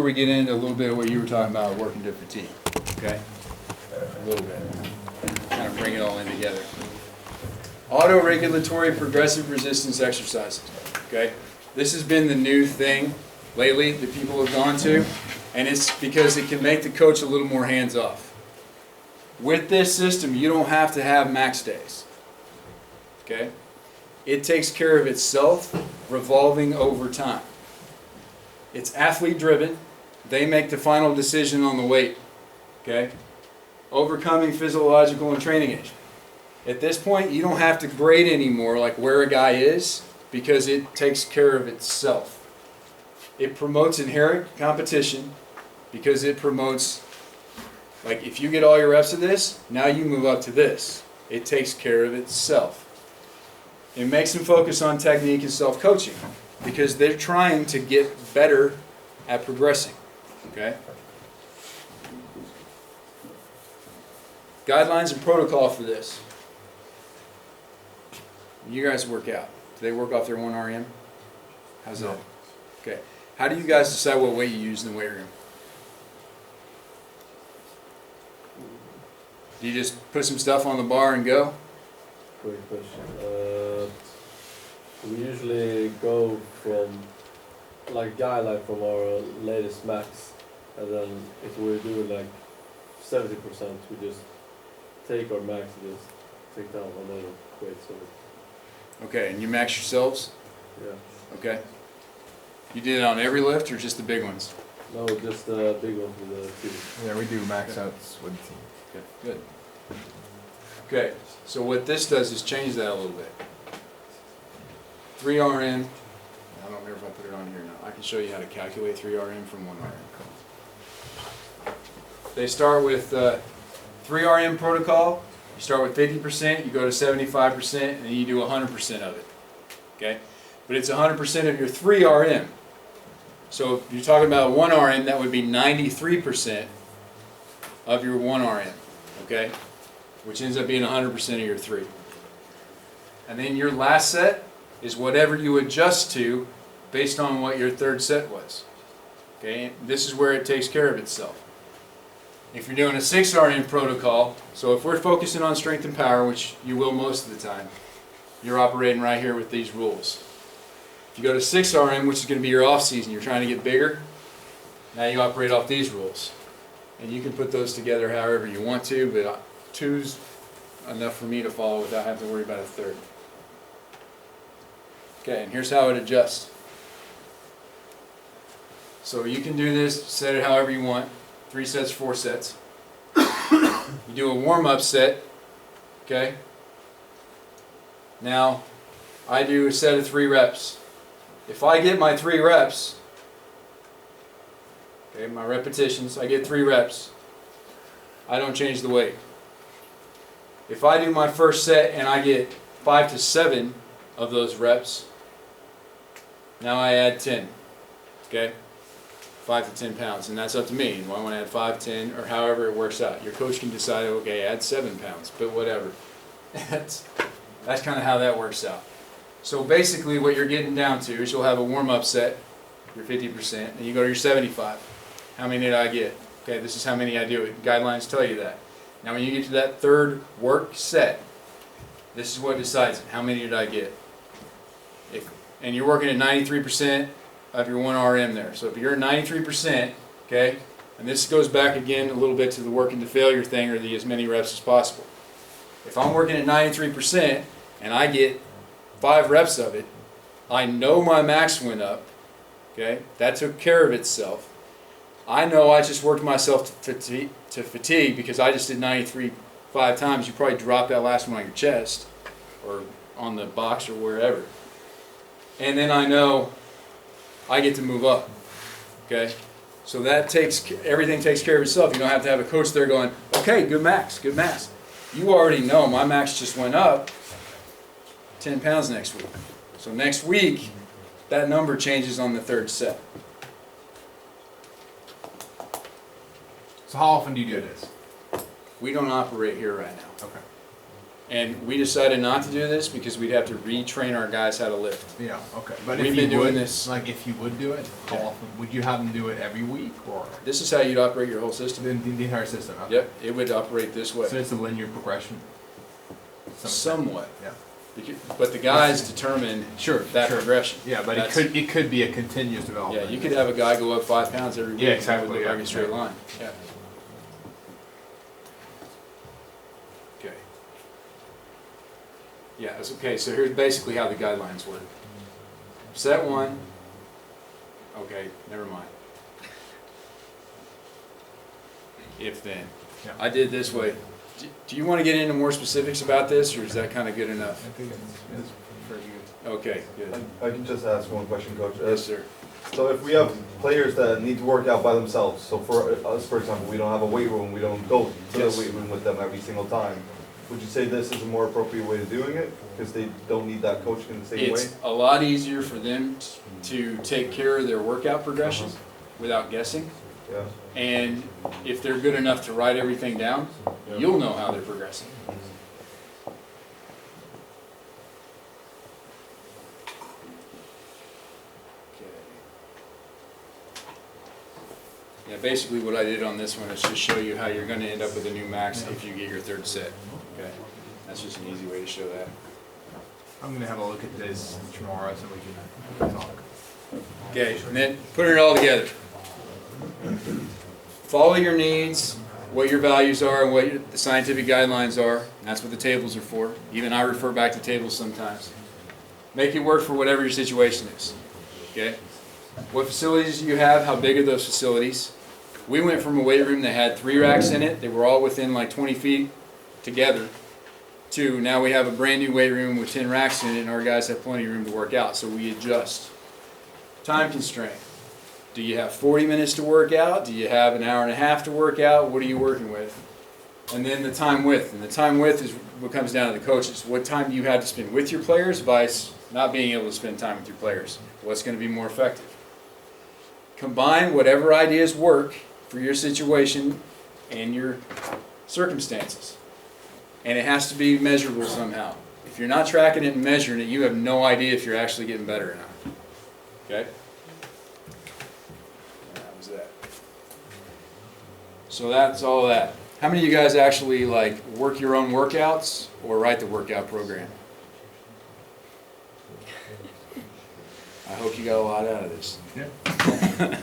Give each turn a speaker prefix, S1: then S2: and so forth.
S1: we get into a little bit of what you were talking about, working to fatigue, okay? A little bit. Kind of bring it all in together. Auto-regulatory progressive resistance exercises, okay? This has been the new thing lately that people have gone to, and it's because it can make the coach a little more hands-off. With this system, you don't have to have max days, okay? It takes care of itself, revolving over time. It's athlete-driven. They make the final decision on the weight, okay? Overcoming physiological and training age. At this point, you don't have to grade anymore like where a guy is because it takes care of itself. It promotes inherent competition because it promotes, like if you get all your reps of this, now you move up to this. It takes care of itself. It makes them focus on technique and self-coaching because they're trying to get better at progressing. Okay? Guidelines and protocol for this. You guys work out. Do they work off their 1 RM? How's that? Okay. How do you guys decide what weight you use in the weight room? Do you just put some stuff on the bar and go?
S2: Great question. We usually go from from our latest max, and then if we're doing like 70%, we just take our max and just take down another weight. So
S1: Okay, and you max yourselves?
S2: yeah.
S1: Okay. You did it on every lift or just the big ones?
S2: No, just the big one with the team.
S3: Yeah, we do max outs with the team.
S1: Good. Good. Okay, so what this does is change that a little bit. 3 RM. I don't remember if I put it on here now. I can show you how to calculate 3 RM from 1 RM. They start with 3 RM protocol. You start with 50%, you go to 75%, and then you do 100% of it. Okay? But it's 100% of your 3 RM. So if you're talking about 1 RM, that would be 93% of your 1 RM. Okay? Which ends up being 100% of your 3. And then your last set is whatever you adjust to based on what your third set was. Okay? This is where it takes care of itself. If you're doing a 6 RM protocol, so if we're focusing on strength and power, which you will most of the time, you're operating right here with these rules. If you go to 6 RM, which is going to be your off season, you're trying to get bigger, now you operate off these rules. And you can put those together however you want to, but 2's enough for me to follow without having to worry about a third. Okay, and here's how it adjusts. So you can do this, set it however you want. 3 sets, 4 sets. You do a warm-up set, okay? Now, I do a set of 3 reps. If I get my 3 reps, okay, my repetitions, I get 3 reps, I don't change the weight. If I do my first set and I get 5 to 7 of those reps, now I add 10, okay? 5 to 10 pounds, and that's up to me. Do I want to add 5, 10, or however it works out? Your coach can decide, okay, add 7 pounds, but whatever. That's kind of how that works out. So basically what you're getting down to is you'll have a warm-up set, your 50%, and you go to your 75. How many did I get? Okay, this is how many I do. Guidelines tell you that. Now when you get to that third work set, this is what decides it. How many did I get? And you're working at 93% of your 1 RM there. So if you're at 93%, okay, and this goes back again a little bit to the working to failure thing, or the as many reps as possible. If I'm working at 93% and I get 5 reps of it, I know my max went up, okay, that took care of itself. I know I just worked myself to fatigue because I just did 93 5 times. You probably dropped that last one on your chest or on the box or wherever. And then I know I get to move up, okay? So that everything takes care of itself. You don't have to have a coach there going, okay, good max, good max. You already know my max just went up 10 pounds next week. So next week, that number changes on the third set.
S3: So how often do you do this?
S1: We don't operate here right now.
S3: Okay.
S1: And we decided not to do this because we'd have to retrain our guys how to lift.
S3: Yeah, okay. But
S1: We've
S3: if
S1: been
S3: you
S1: doing
S3: would,
S1: this-
S3: like if you would do it, how
S1: Yeah.
S3: often? Would you have them do it every week or
S1: This is how you'd operate your whole system.
S3: the entire system? Okay.
S1: Yep, it would operate this way.
S3: So it's a linear progression?
S1: Somewhat.
S3: Yeah.
S1: But the guys determine
S3: Sure,
S1: that
S3: sure.
S1: progression.
S3: Yeah, but
S1: That's-
S3: it could be a continuous development.
S1: Yeah, you could have a guy go up 5 pounds every week.
S3: Yeah,
S1: and it
S3: exactly,
S1: would look
S3: yeah,
S1: like a straight
S3: yeah.
S1: line. Yeah. Okay. Yeah, it's okay. So here's basically how the guidelines work. Set 1. Okay, never mind. If then.
S3: Yeah.
S1: I did this way. Do you want to get into more specifics about this, or is that kind of good
S3: I
S1: enough?
S3: think it's pretty good.
S1: Okay, good.
S4: I can just ask one question, Coach.
S1: Yes, sir.
S4: So if we have players that need to work out by themselves, so for us, for example, we don't have a weight room, we don't go to
S1: Yes.
S4: the weight room with them every single time, would you say this is a more appropriate way of doing it? Because they don't need that coaching in the same way?
S1: It's a lot easier for them to take care of their workout progression without guessing.
S4: Yeah.
S1: And if they're good enough to write everything down, you'll know how they're progressing. Yeah, basically what I did on this one is just show you how you're going to end up with a new max if you get your third set. Okay, that's just an easy way to show that.
S3: I'm gonna have a look at this tomorrow so we can talk.
S1: Okay, and then putting it all together. Follow your needs, what your values are, and what the scientific guidelines are. And that's what the tables are for. Even I refer back to tables sometimes. Make it work for whatever your situation is. Okay? What facilities do you have? How big are those facilities? We went from a weight room that had 3 racks in it. They were all within like 20 feet together. To now we have a brand new weight room with 10 racks in it, and our guys have plenty of room to work out. So we adjust. Time constraint. Do you have 40 minutes to work out? Do you have an hour and a half to work out? What are you working with? And then the time width. And the time width is what comes down to the coaches. What time do you have to spend with your players vice not being able to spend time with your players? What's going to be more effective? Combine whatever ideas work for your situation and your circumstances. And it has to be measurable somehow. If you're not tracking it and measuring it, you have no idea if you're actually getting better or not. Okay? That was that. So that's all that. How many of you guys actually like work your own workouts or write the workout program? I hope you got a lot out of this.
S3: Yeah.